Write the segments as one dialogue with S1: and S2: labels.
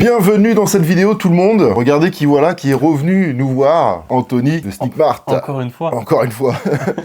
S1: Bienvenue dans cette vidéo tout le monde. Regardez qui voilà qui est revenu nous voir, Anthony de Sneakmart.
S2: Encore une fois.
S1: Encore une fois.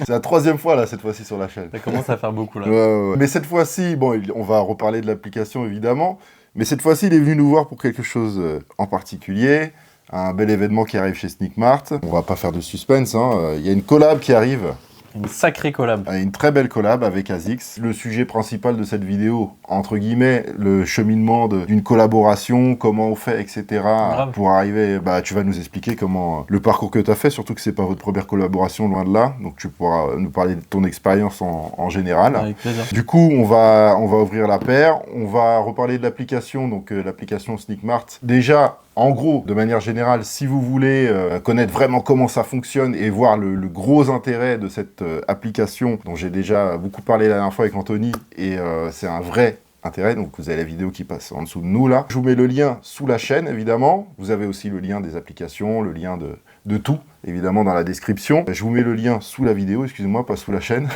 S1: C'est la troisième fois là cette fois-ci sur la chaîne.
S2: Ça commence à faire beaucoup là.
S1: Ouais. Mais cette fois-ci, bon, on va reparler de l'application évidemment, mais cette fois-ci il est venu nous voir pour quelque chose en particulier, un bel événement qui arrive chez Sneakmart. On va pas faire de suspense, hein. Il y a une collab qui arrive.
S2: Une sacrée collab.
S1: Une très belle collab avec ASICS. Le sujet principal de cette vidéo, entre guillemets, le cheminement d'une collaboration, comment on fait, etc.
S2: Grave.
S1: Pour arriver, tu vas nous expliquer comment le parcours que tu as fait, surtout que c'est pas votre première collaboration, loin de là. Donc tu pourras nous parler de ton expérience en général.
S2: Avec plaisir.
S1: Du coup, on va ouvrir la paire. On va reparler de l'application, donc l'application Sneakmart. Déjà, en gros, de manière générale, si vous voulez connaître vraiment comment ça fonctionne et voir le gros intérêt de cette application dont j'ai déjà beaucoup parlé la dernière fois avec Anthony, et c'est un vrai intérêt, donc vous avez la vidéo qui passe en dessous de nous là. Je vous mets le lien sous la chaîne, évidemment. Vous avez aussi le lien des applications, le lien de tout, évidemment, dans la description. Je vous mets le lien sous la vidéo, excusez-moi, pas sous la chaîne.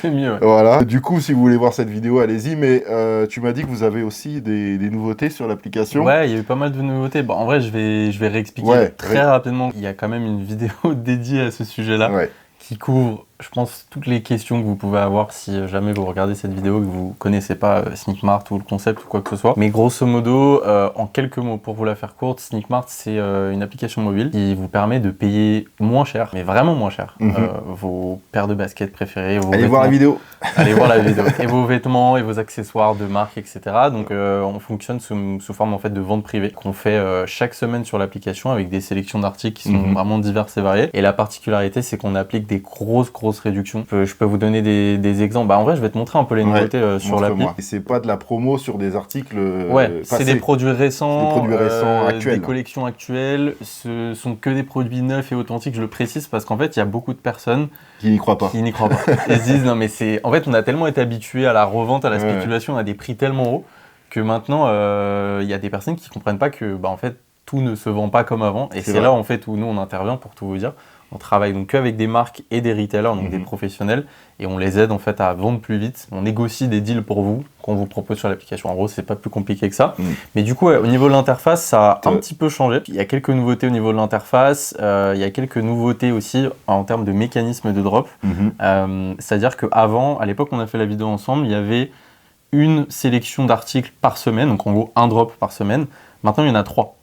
S2: C'est mieux. Ouais.
S1: Voilà. Du coup, si vous voulez voir cette vidéo, allez-y. Mais tu m'as dit que vous avez aussi des nouveautés sur l'application.
S2: Ouais, il y a eu pas mal de nouveautés. Bon, en vrai, je vais réexpliquer très rapidement. Il y a quand même une vidéo dédiée à ce sujet-là qui couvre, je pense, toutes les questions que vous pouvez avoir si jamais vous regardez cette vidéo et que vous connaissez pas Sneakmart ou le concept ou quoi que ce soit. Mais grosso modo, en quelques mots, pour vous la faire courte, Sneakmart, c'est une application mobile qui vous permet de payer moins cher, mais vraiment moins cher, vos paires de baskets préférées.
S1: Allez voir la vidéo.
S2: Allez voir la vidéo. Et vos vêtements et vos accessoires de marque, etc. Donc on fonctionne sous forme en fait de vente privée qu'on fait chaque semaine sur l'application avec des sélections d'articles qui sont vraiment diverses et variées. Et la particularité, c'est qu'on applique des grosses réductions. Je peux vous donner des exemples. En vrai, je vais te montrer un peu les nouveautés sur l'appli.
S1: Et c'est pas de la promo sur des articles
S2: c'est des produits récents,
S1: actuels.
S2: Des collections actuelles. Ce sont que des produits neufs et authentiques, je le précise, parce qu'en fait, il y a beaucoup de personnes
S1: qui n'y croient pas.
S2: Ils se disent, non mais c'est... En fait, on a tellement été habitués à la revente, à la spéculation, à des prix tellement hauts, que maintenant, il y a des personnes qui comprennent pas que, en fait, tout ne se vend pas comme avant. Et c'est là, en fait, où nous, on intervient, pour tout vous dire. On travaille donc qu'avec des marques et des retailers, donc des professionnels, et on les aide en fait à vendre plus vite. On négocie des deals pour vous, qu'on vous propose sur l'application. En gros, c'est pas plus compliqué que ça. Mais du coup, au niveau de l'interface, ça a un petit peu changé. Il y a quelques nouveautés au niveau de l'interface. Il y a quelques nouveautés aussi en termes de mécanisme de drop. C'est-à-dire qu'avant, à l'époque, on a fait la vidéo ensemble, il y avait une sélection d'articles par semaine, donc en gros, un drop par semaine. Maintenant, il y en a 3.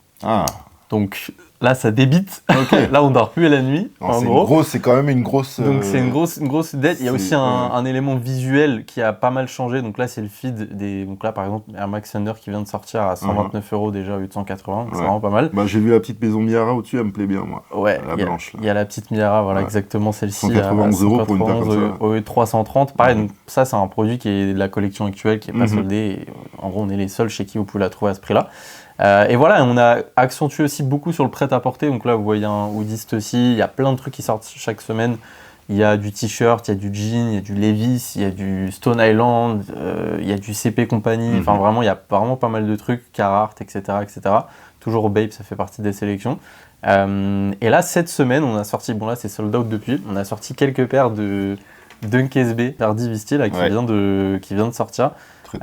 S2: Donc là, ça débite. Là, on dort plus à la nuit. En gros,
S1: c'est quand même une grosse.
S2: Donc c'est une grosse dette. Il y a aussi un élément visuel qui a pas mal changé. Donc là, c'est le feed des. Donc là, par exemple, Air Max Thunder qui vient de sortir à 129 € déjà au lieu de 180. C'est vraiment pas mal.
S1: J'ai vu la petite maison Miara au-dessus, elle me plaît bien, moi.
S2: Ouais.
S1: La blanche.
S2: Il y a la petite Miara, voilà, exactement celle-ci.
S1: 191 € pour une paire comme ça.
S2: Au lieu de 330. Pareil, donc ça, c'est un produit qui est de la collection actuelle, qui est pas soldé. Et, en gros, on est les seuls chez qui vous pouvez la trouver à ce prix-là. Et voilà, on a accentué aussi beaucoup sur le prêt-à-porter. Donc là, vous voyez un hoodiste aussi. Il y a plein de trucs qui sortent chaque semaine. Il y a du t-shirt, il y a du jean, il y a du Levi's, il y a du Stone Island, il y a du CP Company. Enfin, vraiment, il y a vraiment pas mal de trucs. Carhartt, etc., etc. Toujours Babe, ça fait partie des sélections. Et là, cette semaine, on a sorti... Bon, là, c'est sold out depuis. On a sorti quelques paires de Dunk SB, Verdi Visti, là, qui vient de sortir.
S1: Très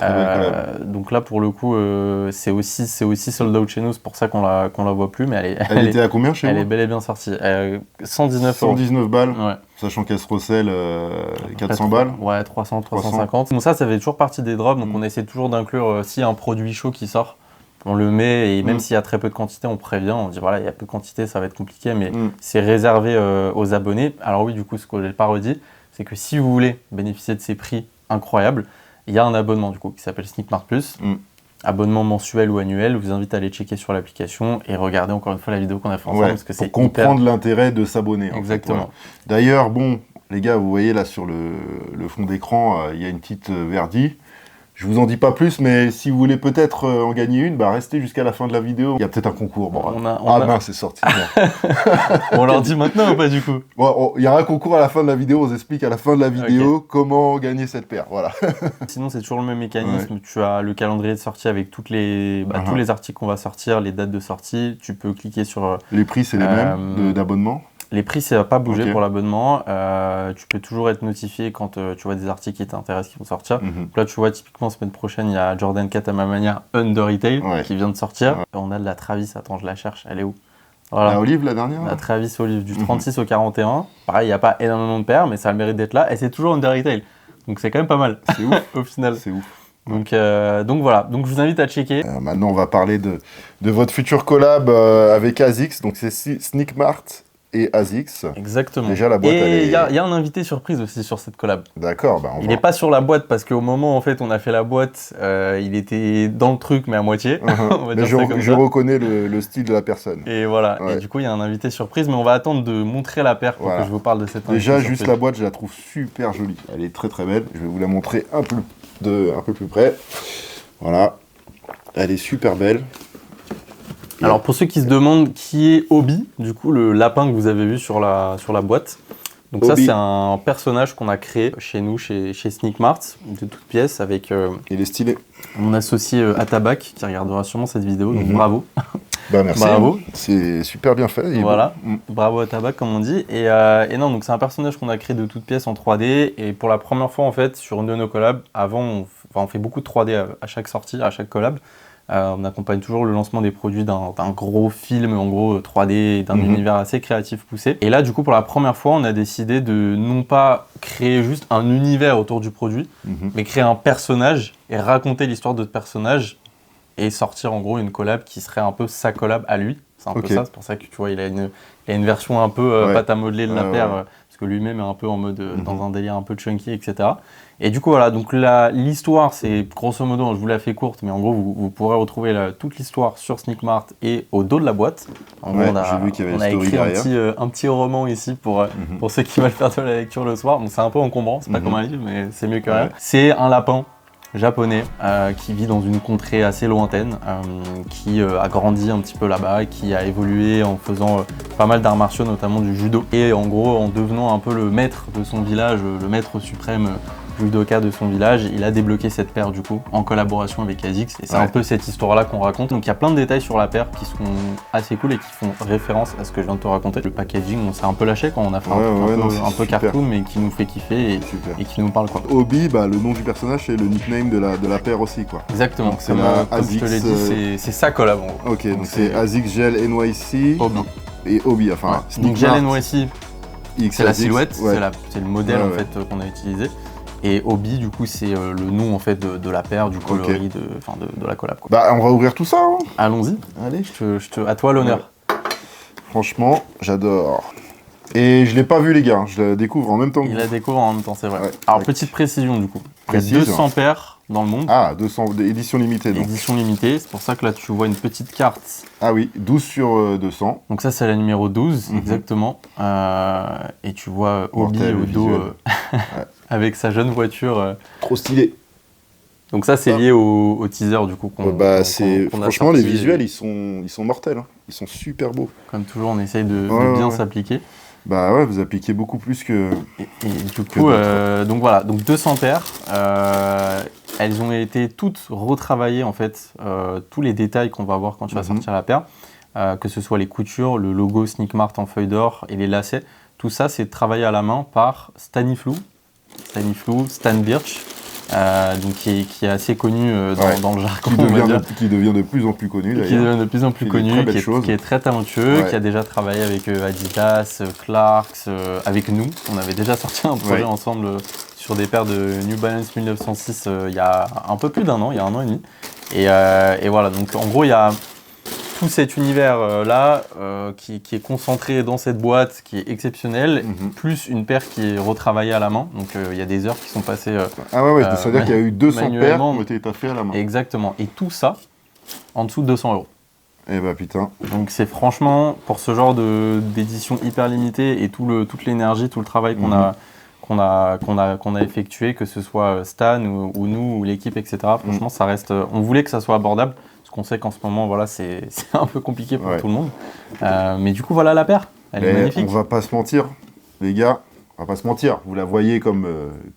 S2: donc là pour le coup c'est aussi sold out chez nous, c'est pour ça qu'on la voit plus, mais
S1: elle était à combien chez vous?
S2: Elle est bel et bien sortie. 119 €.
S1: 119 balles, sachant qu'elle se recèle 400 balles.
S2: Ouais, 300, 350. Donc ça fait toujours partie des drops, donc on essaie toujours d'inclure s'il y a un produit chaud qui sort, on le met, et même s'il y a très peu de quantité, on prévient, on dit voilà, il y a peu de quantité, ça va être compliqué, mais c'est réservé aux abonnés. Alors oui, du coup, ce que je n'ai pas redit, c'est que si vous voulez bénéficier de ces prix incroyables, il y a un abonnement du coup qui s'appelle Sneakmart Plus. Abonnement mensuel ou annuel. Je vous invite à aller checker sur l'application et regarder encore une fois la vidéo qu'on a fait ensemble, parce que c'est
S1: pour comprendre l'intérêt de s'abonner.
S2: Exactement.
S1: D'ailleurs, bon, les gars, vous voyez là sur le fond d'écran, il y a une petite Verdi. Je vous en dis pas plus, mais si vous voulez peut-être en gagner une, restez jusqu'à la fin de la vidéo. Il y a peut-être un concours. C'est sorti.
S2: On leur dit maintenant ou pas du coup?
S1: Il y a un concours à la fin de la vidéo, on vous explique à la fin de la vidéo comment gagner cette paire. Voilà.
S2: Sinon, c'est toujours le même mécanisme. Tu as le calendrier de sortie avec tous les articles qu'on va sortir, les dates de sortie. Tu peux cliquer sur...
S1: Les prix, c'est les mêmes d'abonnement?
S2: Les prix, ça va pas bouger
S1: Ok.
S2: pour l'abonnement. Tu peux toujours être notifié quand tu vois des articles qui t'intéressent qui vont sortir. Donc là, tu vois, typiquement, semaine prochaine, il y a Jordan 4 à ma manière Under Retail qui vient de sortir.
S1: Ouais.
S2: On a de la Travis, attends, je la cherche, elle est où?
S1: La
S2: Voilà.
S1: Olive, la dernière
S2: La Travis Olive du 36 au 41. Pareil, il n'y a pas énormément de paires, mais ça a le mérite d'être là. Et c'est toujours Under Retail. Donc c'est quand même pas mal.
S1: C'est ouf.
S2: Au final.
S1: C'est ouf.
S2: Donc voilà. Donc je vous invite à checker.
S1: Maintenant, on va parler de votre futur collab avec ASICS. Donc, c'est Sneak Mart et ASICS.
S2: Exactement.
S1: Déjà, la boîte, elle
S2: Et
S1: est...
S2: il y a un invité surprise aussi sur cette collab.
S1: D'accord, bah
S2: Il n'est pas sur la boîte parce qu'au moment en fait on a fait la boîte, il était dans le truc mais à moitié. On va
S1: Mais
S2: dire ça comme
S1: je
S2: ça.
S1: reconnais le style de la personne.
S2: Et voilà.
S1: Ouais.
S2: Et du coup il y a un invité surprise, mais on va attendre de montrer la paire pour que je vous parle de cette invité
S1: Déjà,
S2: surprise.
S1: juste la boîte, je la trouve super jolie. Elle est très très belle. Je vais vous la montrer un peu plus près. Voilà. Elle est super belle.
S2: Alors pour ceux qui se demandent qui est Obi, du coup le lapin que vous avez vu sur la boîte. Donc ça
S1: Obi.
S2: c'est un personnage qu'on a créé chez nous, chez Sneak Mart, de toutes pièces, avec
S1: Il est stylé.
S2: mon associé Atabac qui regardera sûrement cette vidéo, donc bravo.
S1: Bah merci.
S2: Bravo.
S1: C'est super bien fait.
S2: Voilà,
S1: Mm.
S2: bravo Atabac comme on dit. Et non, donc c'est un personnage qu'on a créé de toutes pièces en 3D. Et pour la première fois en fait sur une de nos collabs, avant on fait beaucoup de 3D à chaque sortie, à chaque collab. On accompagne toujours le lancement des produits d'un gros film, en gros 3D, et d'un univers assez créatif poussé. Et là, du coup, pour la première fois, on a décidé de non pas créer juste un univers autour du produit, mais créer un personnage et raconter l'histoire de ce personnage et sortir en gros une collab qui serait un peu sa collab à lui. C'est un peu ça, c'est pour ça que tu vois, il a une version un peu pâte à modeler de la paire, parce que lui-même est un peu en mode dans un délire un peu chunky, etc. Et du coup, voilà, donc l'histoire, c'est grosso modo, je vous la fais courte, mais en gros, vous pourrez retrouver toute l'histoire sur Sneak Mart et au dos de la boîte. En gros,
S1: j'ai vu qu'il y avait
S2: on a
S1: une story
S2: écrit
S1: derrière.
S2: un petit roman ici pour ceux qui veulent faire de la lecture le soir. Donc c'est un peu encombrant, c'est pas comme un livre, mais c'est mieux que rien. C'est un lapin japonais qui vit dans une contrée assez lointaine, qui a grandi un petit peu là-bas, qui a évolué en faisant pas mal d'arts martiaux, notamment du judo, et en gros en devenant un peu le maître de son village, le maître suprême judoka de son village, il a débloqué cette paire du coup en collaboration avec ASICS, et c'est un peu cette histoire-là qu'on raconte. Donc il y a plein de détails sur la paire qui sont assez cool et qui font référence à ce que je viens de te raconter. Le packaging, on s'est un peu lâché quand on a fait un peu cartoon, mais qui nous fait kiffer et qui nous parle quoi.
S1: Obi, bah, le nom du personnage, c'est le nickname de la paire aussi, quoi.
S2: Exactement,
S1: Donc, c'est
S2: comme
S1: la
S2: je te l'ai dit, c'est sa collab en gros.
S1: Ok, donc c'est ASICS Gel NYC
S2: Obi.
S1: et Obi, enfin
S2: Donc Gel NYC, c'est la
S1: ASICS,
S2: silhouette,
S1: ouais.
S2: c'est le modèle en fait qu'on a utilisé. Et Obi, du coup, c'est le nom en fait de la paire, du coloris de la collab. Quoi.
S1: Bah, on va ouvrir tout ça, hein.
S2: Allons-y.
S1: Allez.
S2: À toi l'honneur.
S1: Franchement, j'adore. Et je l'ai pas vu, les gars, je la découvre en même temps que
S2: Il
S1: vous.
S2: la découvre en même temps, c'est vrai.
S1: Ouais.
S2: Alors, petite précision du coup. Il y a
S1: Précise.
S2: 200 paires dans le monde.
S1: Ah, 200, édition limitée, donc.
S2: Édition limitée, c'est pour ça que là tu vois une petite carte.
S1: Ah oui, 12 sur 200.
S2: Donc ça c'est la numéro 12, exactement. Et tu vois Obi
S1: Mortel,
S2: au dos avec sa jeune voiture.
S1: Trop stylé.
S2: Donc ça c'est lié au teaser du coup qu'on
S1: Bah,
S2: qu'on a
S1: franchement,
S2: sorti.
S1: les visuels, ils sont mortels. Hein. Ils sont super beaux.
S2: Comme toujours on essaye de
S1: Ouais,
S2: bien
S1: ouais.
S2: s'appliquer.
S1: Bah ouais, vous appliquez beaucoup plus que...
S2: Et du coup, donc voilà, donc 200 paires. Elles ont été toutes retravaillées en fait, tous les détails qu'on va voir quand tu vas sortir la paire, que ce soit les coutures, le logo Sneak Mart en feuille d'or et les lacets. Tout ça, c'est travaillé à la main par Staniflu, Stan Birch, donc qui est assez connu dans le jargon.
S1: Qui devient de plus en plus connu d'ailleurs.
S2: Qui devient de plus en plus connu, qui est très talentueux, qui a déjà travaillé avec Adidas, Clarks, avec nous. On avait déjà sorti un projet ensemble sur des paires de New Balance 1906 il y a un peu plus d'un an, il y a un an et demi. Et voilà, donc en gros, il y a tout cet univers-là qui est concentré dans cette boîte, qui est exceptionnel, plus une paire qui est retravaillée à la main. Donc il y a des heures qui sont passées.
S1: Ah ouais, c'est-à-dire qu'il y a eu 200 paires qui
S2: manuellement.
S1: ont été taffées à la main.
S2: Exactement. Et tout ça en dessous de 200 €.
S1: Eh bah putain.
S2: Donc c'est franchement, pour ce genre d'édition hyper limitée et toute l'énergie, tout le travail qu'on a effectué, que ce soit Stan ou nous, ou l'équipe, etc. Franchement, ça reste... On voulait que ça soit abordable, parce qu'on sait qu'en ce moment, voilà, c'est un peu compliqué pour tout le monde. Mais du coup, voilà la paire. Elle est magnifique.
S1: On va pas se mentir, les gars. On va pas se mentir. Vous la voyez comme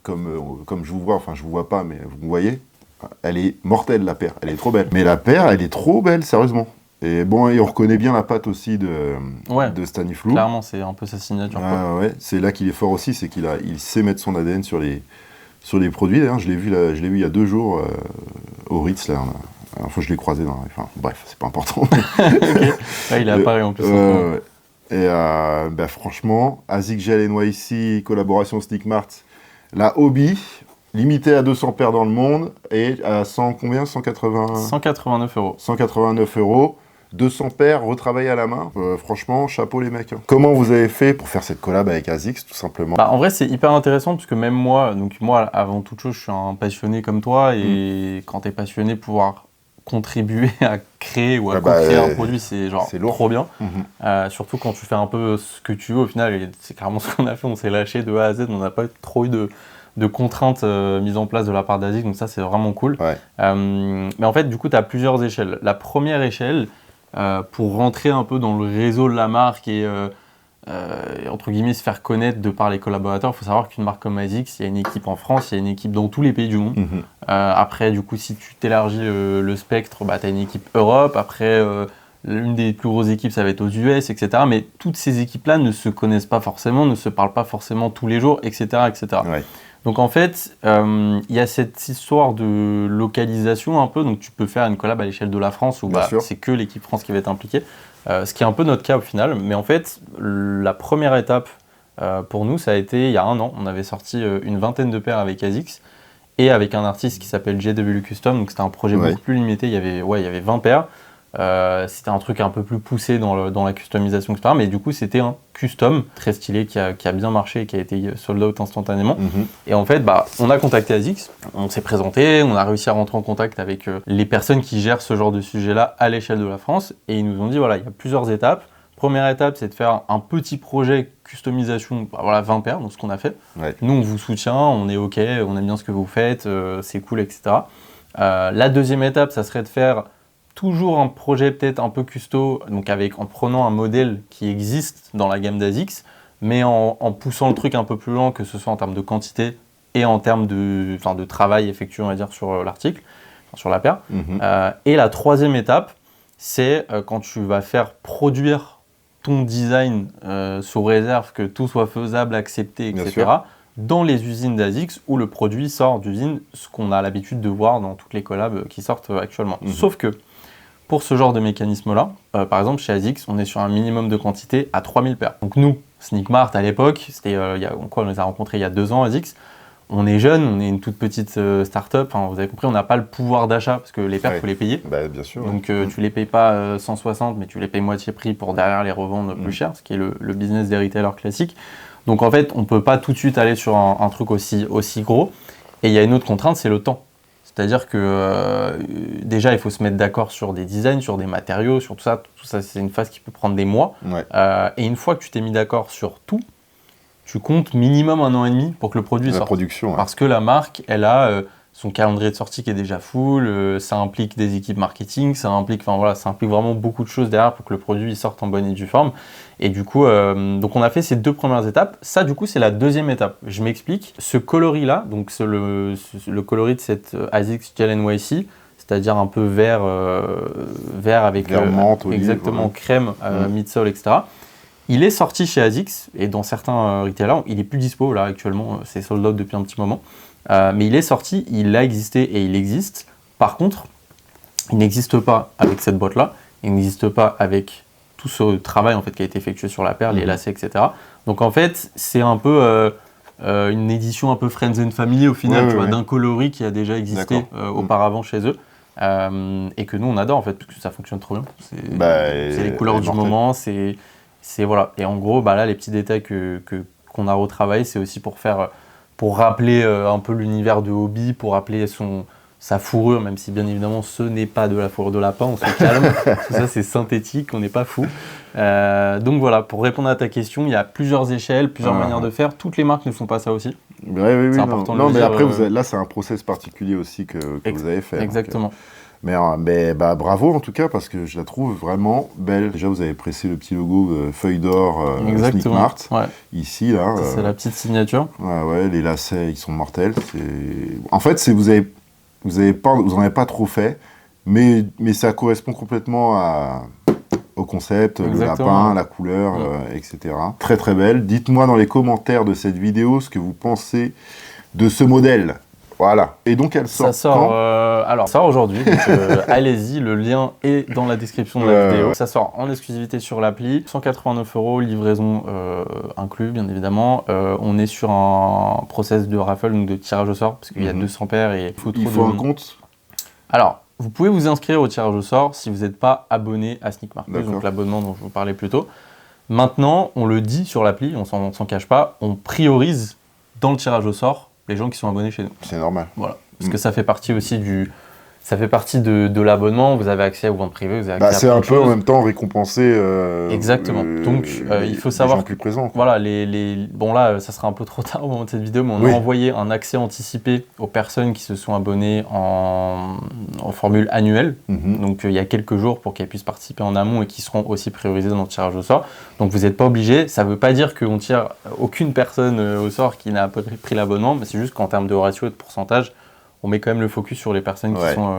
S1: je vous vois. Enfin, je vous vois pas, mais vous me voyez. Elle est mortelle, la paire. Elle est trop belle. Mais la paire, elle est trop belle, sérieusement. Et bon, et on reconnaît bien la patte aussi de Staniflu.
S2: Clairement, c'est un peu sa signature.
S1: Ouais. C'est là qu'il est fort aussi, c'est qu'il sait mettre son ADN sur les produits. D'ailleurs, je l'ai vu il y a 2 jours au Ritz, là. Enfin, je l'ai croisé enfin, bref, c'est pas important.
S2: Okay. Là, il est à Paris en plus.
S1: Et franchement, ASICS Gel NYC, collaboration Sneakmart, la hobby, limitée à 200 paires dans le monde, et à 189
S2: €.
S1: 189 €, 200 paires retravaillées à la main. Franchement, chapeau les mecs. Comment vous avez fait pour faire cette collab avec ASICS, tout simplement?
S2: En vrai, c'est hyper intéressant, parce que même moi, avant toute chose, je suis un passionné comme toi, et quand t'es passionné, pouvoir contribuer à créer ou à co-créer un produit, c'est trop bien. Surtout quand tu fais un peu ce que tu veux au final, et c'est carrément ce qu'on a fait, on s'est lâché de A à Z, on n'a pas trop eu de contraintes mises en place de la part d'ASICS, donc ça c'est vraiment cool. Mais en fait, du coup, tu as plusieurs échelles. La première échelle, pour rentrer un peu dans le réseau de la marque et entre guillemets se faire connaître de par les collaborateurs, il faut savoir qu'une marque comme ASICS, il y a une équipe en France, il y a une équipe dans tous les pays du monde. Après, du coup, si tu t'élargis le spectre, tu as une équipe Europe. Après, l'une des plus grosses équipes, ça va être aux US, etc. Mais toutes ces équipes-là ne se connaissent pas forcément, ne se parlent pas forcément tous les jours, etc. etc. Donc en fait, il y a cette histoire de localisation un peu. Donc tu peux faire une collab à l'échelle de la France où c'est que l'équipe France qui va être impliquée. Ce qui est un peu notre cas au final. Mais en fait, la première étape pour nous, ça a été il y a 1 an. On avait sorti une 20aine de paires avec ASICS et avec un artiste qui s'appelle JW Custom. Donc c'était un projet beaucoup plus limité. Il y avait 20 paires. C'était un truc un peu plus poussé dans la customisation, etc. Mais du coup, c'était un custom très stylé qui a bien marché et qui a été sold out instantanément. Et en fait, on a contacté ASICS, on s'est présenté, on a réussi à rentrer en contact avec les personnes qui gèrent ce genre de sujet-là à l'échelle de la France. Et ils nous ont dit, voilà, il y a plusieurs étapes. Première étape, c'est de faire un petit projet customisation, 20 paires, donc ce qu'on a fait. Nous, on vous soutient, on est OK, on aime bien ce que vous faites, c'est cool, etc. La deuxième étape, ça serait de faire toujours un projet peut-être un peu custo, donc en prenant un modèle qui existe dans la gamme d'ASICS, mais en poussant le truc un peu plus loin, que ce soit en termes de quantité et en termes de travail effectué, on va dire, sur l'article, sur la paire. Et la troisième étape, c'est quand tu vas faire produire ton design sous réserve que tout soit faisable, accepté, etc., dans les usines d'ASICS où le produit sort d'usine, ce qu'on a l'habitude de voir dans toutes les collabs qui sortent actuellement. Sauf que pour ce genre de mécanisme-là, par exemple chez ASICS, on est sur un minimum de quantité à 3000 paires. Donc nous, Sneakmart à l'époque, c'était on les a rencontrés il y a 2 ans, ASICS. On est jeune, on est une toute petite start-up. Enfin, vous avez compris, on n'a pas le pouvoir d'achat parce que les paires, il faut les payer.
S1: Bien sûr.
S2: Donc tu les payes pas 160, mais tu les payes moitié prix pour derrière les revendre plus cher, ce qui est le business des retailers classiques. Donc en fait, on ne peut pas tout de suite aller sur un truc aussi gros. Et il y a une autre contrainte, c'est le temps. C'est-à-dire que déjà, il faut se mettre d'accord sur des designs, sur des matériaux, sur tout ça. Tout ça, c'est une phase qui peut prendre des mois. Et une fois que tu t'es mis d'accord sur tout, tu comptes minimum 1 an et demi pour que le produit sorte.
S1: Production,
S2: Parce que la marque, elle a son calendrier de sortie qui est déjà full, ça implique des équipes marketing, ça implique vraiment beaucoup de choses derrière pour que le produit sorte en bonne et due forme. Et du coup, donc on a fait ces 2 premières étapes. Ça, du coup, c'est la deuxième étape. Je m'explique. Ce coloris-là, donc le coloris de cette ASICS Gel NYC, c'est-à-dire un peu vert avec
S1: menthe,
S2: exactement crème, midsole, etc. Il est sorti chez ASICS et dans certains retailers, il est plus dispo là actuellement, c'est sold out depuis un petit moment. Mais il est sorti, il a existé et il existe. Par contre, il n'existe pas avec cette boîte-là, il n'existe pas avec tout ce travail en fait qui a été effectué sur la paire, les lacets, etc. Donc en fait, c'est un peu une édition un peu Friends and Family au final, d'un coloris qui a déjà existé auparavant chez eux. Et que nous on adore en fait, parce que ça fonctionne trop bien. C'est les couleurs du moment, c'est voilà. Et en gros, là les petits détails qu'on a retravaillé, c'est aussi pour rappeler un peu l'univers de hobby, pour rappeler sa fourrure, même si bien évidemment ce n'est pas de la fourrure de lapin, on se calme, tout ça c'est synthétique, on n'est pas fou. Donc voilà, pour répondre à ta question, il y a plusieurs échelles, plusieurs manières de faire, toutes les marques ne font pas ça aussi.
S1: Oui,
S2: c'est important de
S1: le dire.
S2: Après,
S1: là c'est un process particulier aussi que vous avez fait.
S2: Exactement.
S1: Mais bravo en tout cas, parce que je la trouve vraiment belle. Déjà, vous avez pressé le petit logo feuille d'or Sneakmart. Ici, là.
S2: C'est la petite signature.
S1: Les lacets, ils sont mortels. En fait, vous en avez pas trop fait. Mais ça correspond complètement au concept, le lapin, la couleur, etc. Très très belle. Dites-moi dans les commentaires de cette vidéo ce que vous pensez de ce modèle. Voilà. Et donc elle sort quand
S2: alors, ça sort aujourd'hui. Allez-y, le lien est dans la description de la vidéo. Ça sort en exclusivité sur l'appli. 189 €, livraison inclus, bien évidemment. On est sur un process de raffle, donc de tirage au sort, parce qu'il y a 200 paires et
S1: il faut un compte.
S2: Alors, vous pouvez vous inscrire au tirage au sort si vous n'êtes pas abonné à Sneak Mart, donc l'abonnement dont je vous parlais plus tôt. Maintenant, on le dit sur l'appli, on s'en cache pas, on priorise dans le tirage au sort les gens qui sont abonnés chez nous.
S1: C'est normal.
S2: Voilà, parce que ça fait partie aussi ça fait partie de l'abonnement, vous avez accès aux ventes privées, vous avez accès
S1: c'est un peu en même temps récompensé.
S2: Exactement. Donc il faut savoir
S1: les gens plus présents.
S2: Voilà, bon là, ça sera un peu trop tard au moment de cette vidéo, mais on a envoyé un accès anticipé aux personnes qui se sont abonnées en formule annuelle. Donc il y a quelques jours pour qu'elles puissent participer en amont et qui seront aussi priorisées dans le tirage au sort. Donc vous n'êtes pas obligé. Ça ne veut pas dire qu'on tire aucune personne au sort qui n'a pas pris l'abonnement, mais c'est juste qu'en termes de ratio et de pourcentage, on met quand même le focus sur les personnes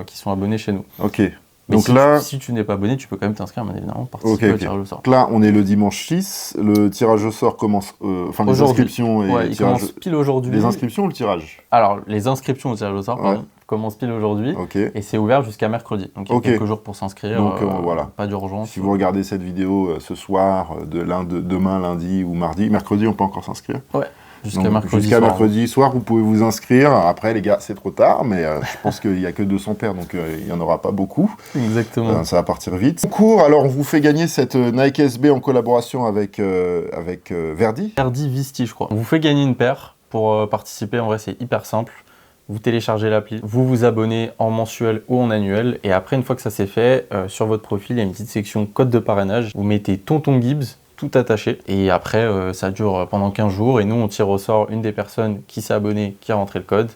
S2: qui sont abonnées chez nous.
S1: Ok.
S2: Mais
S1: donc
S2: si tu n'es pas abonné, tu peux quand même t'inscrire, bien évidemment, participer au tirage au sort.
S1: Donc là, on est le dimanche 6, le tirage au sort commence, les inscriptions et le tirage...
S2: commence pile aujourd'hui.
S1: Les inscriptions ou le tirage?
S2: Alors, les inscriptions au tirage au sort, commencent pile aujourd'hui, et c'est ouvert jusqu'à mercredi. Donc il y a quelques jours pour s'inscrire,
S1: donc voilà.
S2: Pas d'urgence.
S1: Si vous regardez cette vidéo ce soir, demain, lundi ou mardi, mercredi, on peut encore s'inscrire.
S2: Ouais. Jusqu'à
S1: mercredi soir, vous pouvez vous inscrire. Après, les gars, c'est trop tard, mais je pense qu'il n'y a que 200 paires, donc il n'y en aura pas beaucoup.
S2: Exactement.
S1: Ça va partir vite. Concours, alors on vous fait gagner cette Nike SB en collaboration avec Verdi.
S2: Verdi Visti, je crois. On vous fait gagner une paire pour participer. En vrai, c'est hyper simple. Vous téléchargez l'appli, vous vous abonnez en mensuel ou en annuel, et après, une fois que ça c'est fait, sur votre profil, il y a une petite section code de parrainage. Vous mettez Tonton Gibbs, tout attaché, et après ça dure pendant 15 jours et nous on tire au sort une des personnes qui s'est abonnée, qui a rentré le code,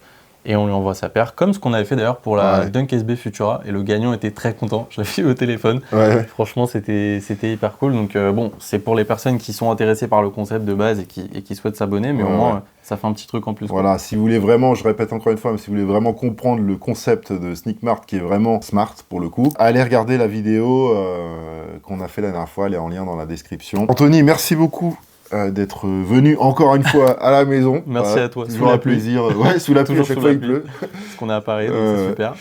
S2: et on lui envoie sa paire, comme ce qu'on avait fait d'ailleurs pour la Dunk SB Futura, et le gagnant était très content, je l'ai fait au téléphone. Franchement c'était hyper cool. Donc bon, c'est pour les personnes qui sont intéressées par le concept de base et qui souhaitent s'abonner, mais au moins ça fait un petit truc en plus.
S1: Voilà, si vous voulez vraiment, je répète encore une fois, mais si vous voulez vraiment comprendre le concept de Sneak Mart qui est vraiment smart pour le coup, allez regarder la vidéo qu'on a fait la dernière fois, elle est en lien dans la description. Anthony, merci beaucoup d'être venu encore une fois à la maison.
S2: Merci à toi.
S1: Toujours un plaisir. Sous la pluie, à chaque fois il pleut.
S2: Parce qu'on est à Paris, donc c'est super.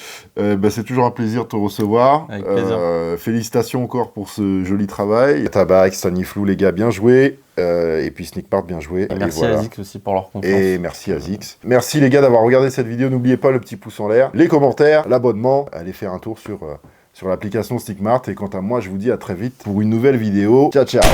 S1: C'est toujours un plaisir de te recevoir.
S2: Avec plaisir.
S1: Félicitations encore pour ce joli travail. Tabac, Staniflou, les gars, bien joué. Et puis Sneak Mart, bien joué.
S2: Et merci à Zix aussi pour leur confiance.
S1: Et merci à Zix. Merci les gars d'avoir regardé cette vidéo. N'oubliez pas le petit pouce en l'air, les commentaires, l'abonnement. Allez faire un tour sur l'application Sneak Mart. Et quant à moi, je vous dis à très vite pour une nouvelle vidéo. Ciao, ciao.